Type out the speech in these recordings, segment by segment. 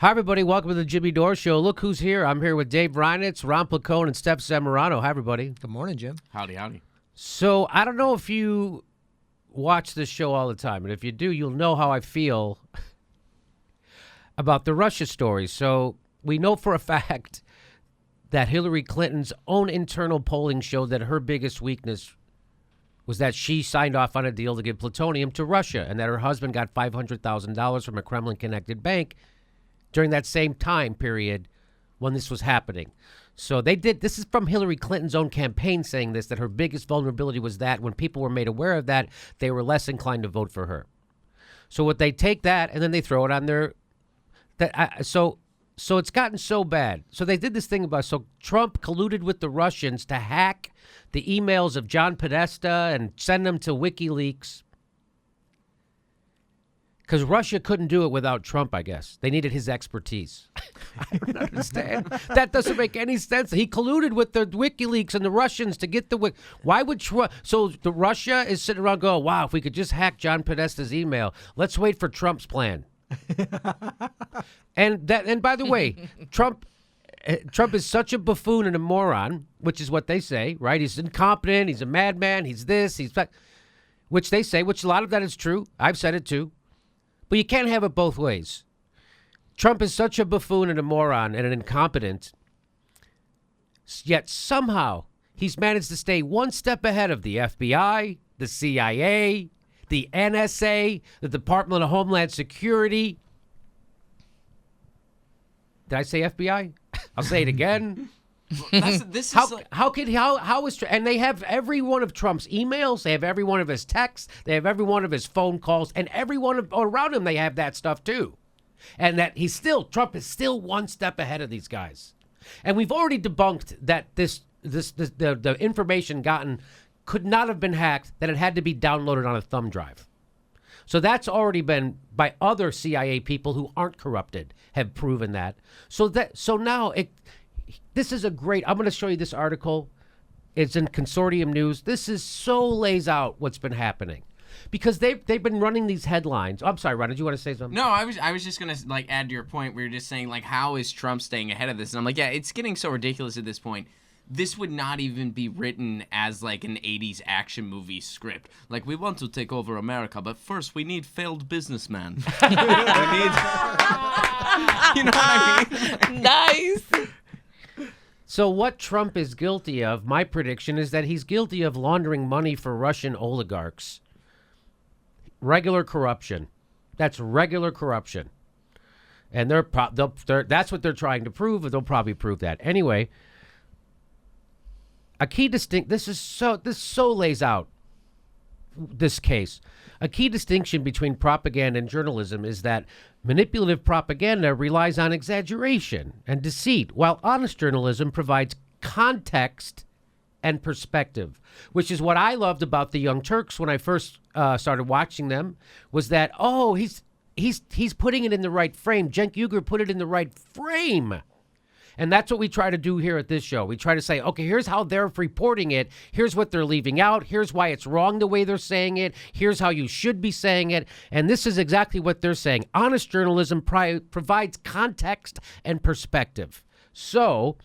Hi, everybody. Welcome to the Jimmy Dore Show. Look who's here. I'm here with Dave Reinitz, Ron Placone, and Steph Zamorano. Hi, everybody. Good morning, Jim. Howdy, howdy. So I don't know if you watch this show all the time, and if you do, you'll know how I feel about the Russia story. So we know for a fact that Hillary Clinton's own internal polling showed that her biggest weakness was that she signed off on a deal to give plutonium to Russia, and that her husband got $500,000 from a Kremlin-connected bank during that same time period when this was happening. So they did, this is from Hillary Clinton's own campaign saying this, that her biggest vulnerability was that when people were made aware of that, they were less inclined to vote for her. So what they take that and then they throw it on their, so it's gotten so bad. So they did this thing about, so Trump colluded with the Russians to hack the emails of John Podesta and send them to WikiLeaks. Because Russia couldn't do it without Trump, I guess. They needed his expertise. I don't understand. That doesn't make any sense. He colluded with the WikiLeaks and the Russians to get the... Why would Trump... So the Russia is sitting around going, wow, if we could just hack John Podesta's email, let's wait for Trump's plan. And by the way, Trump is such a buffoon and a moron, which is what they say, right? He's incompetent, he's a madman, he's this, he's that, which they say, which a lot of that is true. I've said it too. But you can't have it both ways. Trump is such a buffoon and a moron and an incompetent, yet somehow he's managed to stay one step ahead of the FBI, the CIA, the NSA, the Department of Homeland Security. Did I say FBI? I'll say it again. How is and they have every one of Trump's emails, they have every one of his texts, they have every one of his phone calls, and every one around him they have that stuff too. And that Trump is still one step ahead of these guys. And we've already debunked that the information gotten could not have been hacked, that it had to be downloaded on a thumb drive. So that's already been by other CIA people who aren't corrupted have proven that. So now this is a great, I'm going to show you this article. It's in Consortium News. This is so lays out what's been happening. Because they've been running these headlines. I'm sorry, Ron, did you want to say something? No, I was just going to add to your point where you're just saying how is Trump staying ahead of this? And I'm like, yeah, it's getting so ridiculous at this point. This would not even be written as an 80s action movie script. We want to take over America, but first we need failed businessmen. You know what I mean? Nice. So what Trump is guilty of, my prediction is that he's guilty of laundering money for Russian oligarchs. Regular corruption. That's regular corruption. And that's what they're trying to prove, and they'll probably prove that. Anyway, a key this so lays out this case. A key distinction between propaganda and journalism is that manipulative propaganda relies on exaggeration and deceit, while honest journalism provides context and perspective, which is what I loved about the Young Turks when I first started watching them, was that, he's putting it in the right frame. Cenk Uygur put it in the right frame. And that's what we try to do here at this show. We try to say, okay, here's how they're reporting it. Here's what they're leaving out. Here's why it's wrong the way they're saying it. Here's how you should be saying it. And this is exactly what they're saying. Honest journalism provides context and perspective. So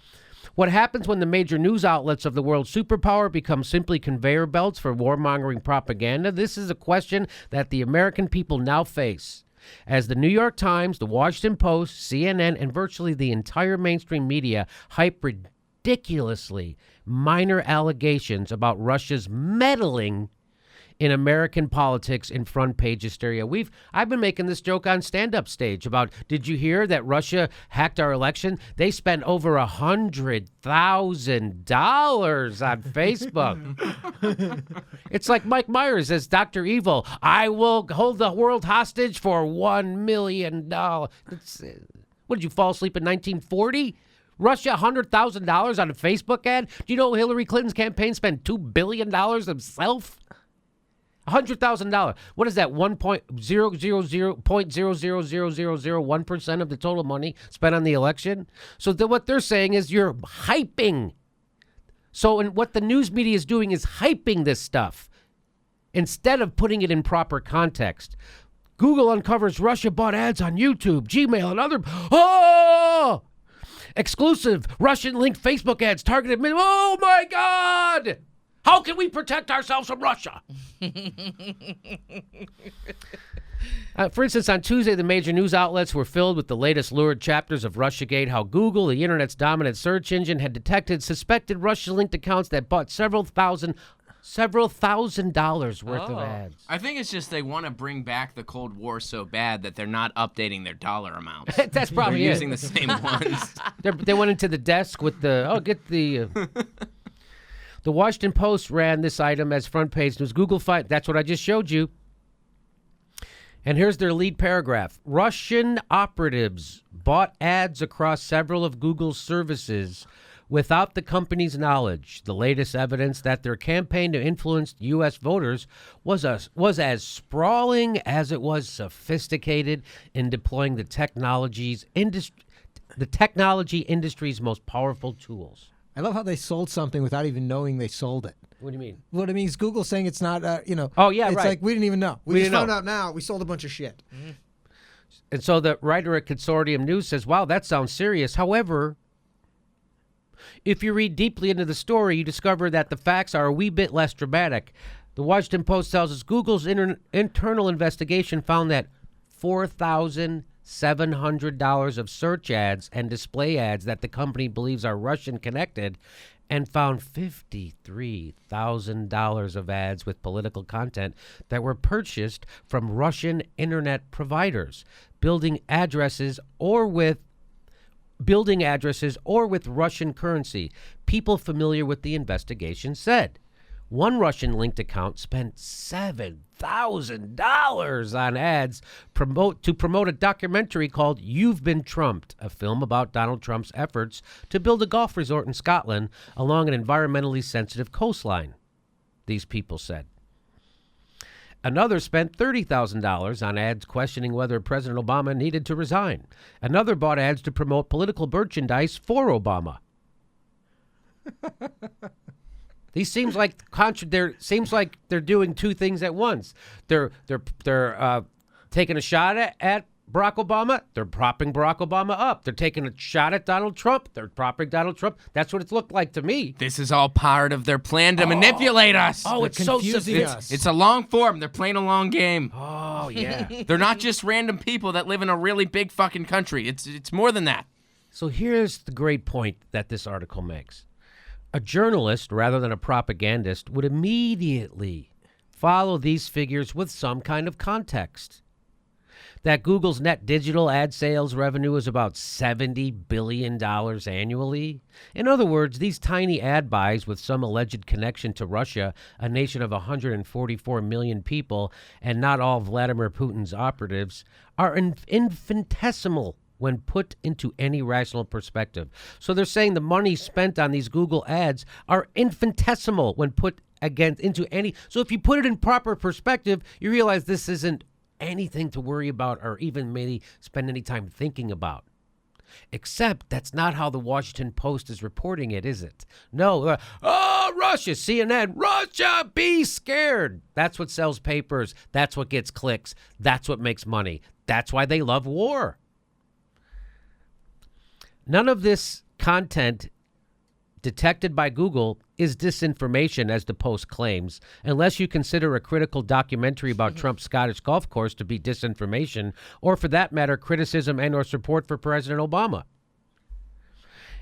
what happens when the major news outlets of the world superpower become simply conveyor belts for warmongering propaganda? This is a question that the American people now face, as the New York Times, the Washington Post, CNN, and virtually the entire mainstream media hype ridiculously minor allegations about Russia's meddling in American politics in front page hysteria. I've been making this joke on stand-up stage about, did you hear that Russia hacked our election? They spent over $100,000 on Facebook. It's like Mike Myers as Dr. Evil. I will hold the world hostage for $1 million. What did you fall asleep in 1940? Russia $100,000 on a Facebook ad? Do you know Hillary Clinton's campaign spent $2 billion themselves? $100,000. What is that? 0.0000001% of the total money spent on the election. So what they're saying is you're hyping. So what the news media is doing is hyping this stuff instead of putting it in proper context. Google uncovers Russia bought ads on YouTube, Gmail, and other. Oh! Exclusive Russian-linked Facebook ads targeted. Oh my God! How can we protect ourselves from Russia? For instance, on Tuesday, the major news outlets were filled with the latest lurid chapters of Russiagate, how Google, the internet's dominant search engine, had detected suspected Russia-linked accounts that bought several thousand dollars worth of ads. I think it's just they want to bring back the Cold War so bad that they're not updating their dollar amounts. That's probably they're it. using the same ones. They went into the desk with get the... The Washington Post ran this item as front page news. Google fight. That's what I just showed you. And here's their lead paragraph. Russian operatives bought ads across several of Google's services without the company's knowledge. The latest evidence that their campaign to influence U.S. voters was as sprawling as it was sophisticated in deploying the technology industry's most powerful tools. I love how they sold something without even knowing they sold it. What do you mean? What it means is Google saying it's not, Oh, yeah, it's right. like we didn't even know. We just didn't found know. out now. We sold a bunch of shit. Mm-hmm. And so the writer at Consortium News says, wow, that sounds serious. However, if you read deeply into the story, you discover that the facts are a wee bit less dramatic. The Washington Post tells us Google's internal investigation found that $4,700 of search ads and display ads that the company believes are Russian connected, and found $53,000 of ads with political content that were purchased from Russian internet providers, building addresses or with Russian currency. People familiar with the investigation said. One Russian-linked account spent $7,000 on ads to promote a documentary called You've Been Trumped, a film about Donald Trump's efforts to build a golf resort in Scotland along an environmentally sensitive coastline, these people said. Another spent $30,000 on ads questioning whether President Obama needed to resign. Another bought ads to promote political merchandise for Obama. These seems like they're doing two things at once. They're taking a shot at Barack Obama. They're propping Barack Obama up. They're taking a shot at Donald Trump. They're propping Donald Trump. That's what it's looked like to me. This is all part of their plan to manipulate us. Oh, it's so confusing us. sophisticated. It's a long form. They're playing a long game. Oh yeah. They're not just random people that live in a really big fucking country. It's more than that. So here's the great point that this article makes. A journalist, rather than a propagandist, would immediately follow these figures with some kind of context. That Google's net digital ad sales revenue is about $70 billion annually. In other words, these tiny ad buys with some alleged connection to Russia, a nation of 144 million people, and not all Vladimir Putin's operatives, are infinitesimal when put into any rational perspective. So they're saying the money spent on these Google ads are infinitesimal when put into any. So if you put it in proper perspective, you realize this isn't anything to worry about or even maybe spend any time thinking about. Except that's not how the Washington Post is reporting it, is it? No. Russia, CNN, Russia, be scared. That's what sells papers. That's what gets clicks. That's what makes money. That's why they love war. None of this content detected by Google is disinformation, as the Post claims, unless you consider a critical documentary about Trump's Scottish golf course to be disinformation, or for that matter, criticism and or support for President Obama.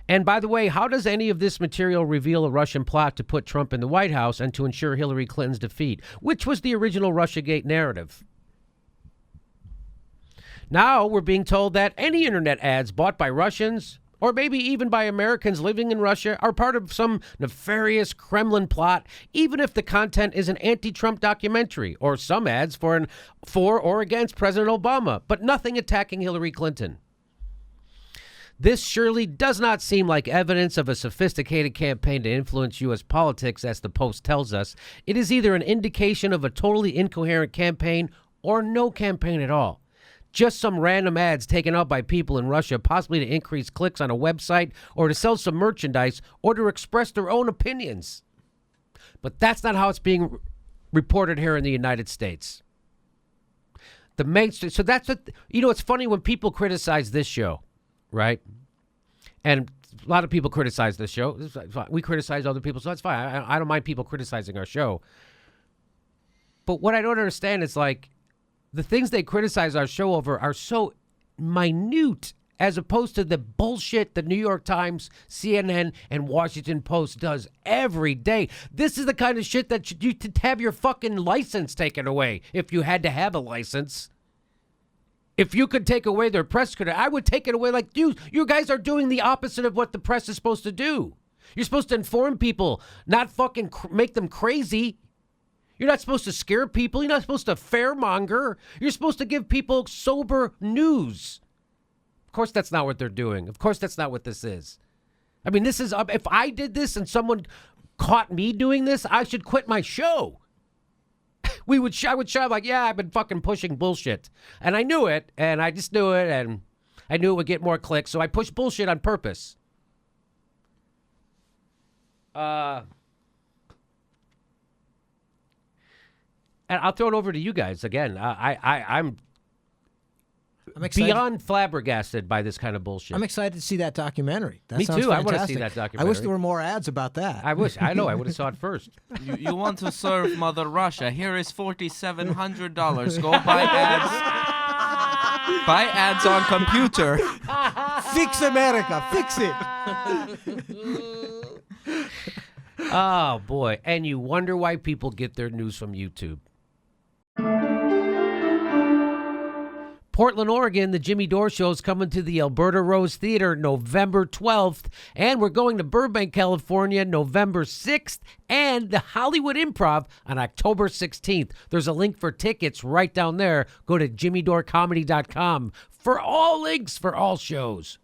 And by the way, how does any of this material reveal a Russian plot to put Trump in the White House and to ensure Hillary Clinton's defeat, which was the original Russiagate narrative? Now we're being told that any internet ads bought by Russians, or maybe even by Americans living in Russia, are part of some nefarious Kremlin plot, even if the content is an anti-Trump documentary, or some ads for or against President Obama, but nothing attacking Hillary Clinton. This surely does not seem like evidence of a sophisticated campaign to influence U.S. politics, as the Post tells us. It is either an indication of a totally incoherent campaign or no campaign at all. Just some random ads taken out by people in Russia, possibly to increase clicks on a website or to sell some merchandise or to express their own opinions. But that's not how it's being reported here in the United States. The mainstream. So that's what, it's funny when people criticize this show, right? And a lot of people criticize this show. It's fine. We criticize other people, so that's fine. I don't mind people criticizing our show. But what I don't understand is like the things they criticize our show over are so minute as opposed to the bullshit the New York Times, CNN, and Washington Post does every day. This is the kind of shit that you could have your fucking license taken away if you had to have a license. If you could take away their press credit, I would take it away. Like, you guys are doing the opposite of what the press is supposed to do. You're supposed to inform people, not fucking make them crazy. You're not supposed to scare people. You're not supposed to fairmonger. You're supposed to give people sober news. Of course, that's not what they're doing. Of course, that's not what this is. I mean, this is, if I did this and someone caught me doing this, I should quit my show. I would shout like, yeah, I've been fucking pushing bullshit. And I knew it, and I just knew it, and I knew it would get more clicks, so I pushed bullshit on purpose. And I'll throw it over to you guys again. I'm excited. beyond flabbergasted by this kind of bullshit. I'm excited to see that documentary. That Me sounds too. I want to fantastic. see that I documentary. wish there were more ads about that. I know. I would have saw it first. You want to serve Mother Russia? Here is $4,700. Go buy ads. Buy ads on computer. Fix America. Fix it. Oh, boy. And you wonder why people get their news from YouTube. Portland, Oregon, the Jimmy Dore Show is coming to the Alberta Rose Theater November 12th. And we're going to Burbank, California, November 6th. And the Hollywood Improv on October 16th. There's a link for tickets right down there. Go to jimmydorecomedy.com for all links for all shows.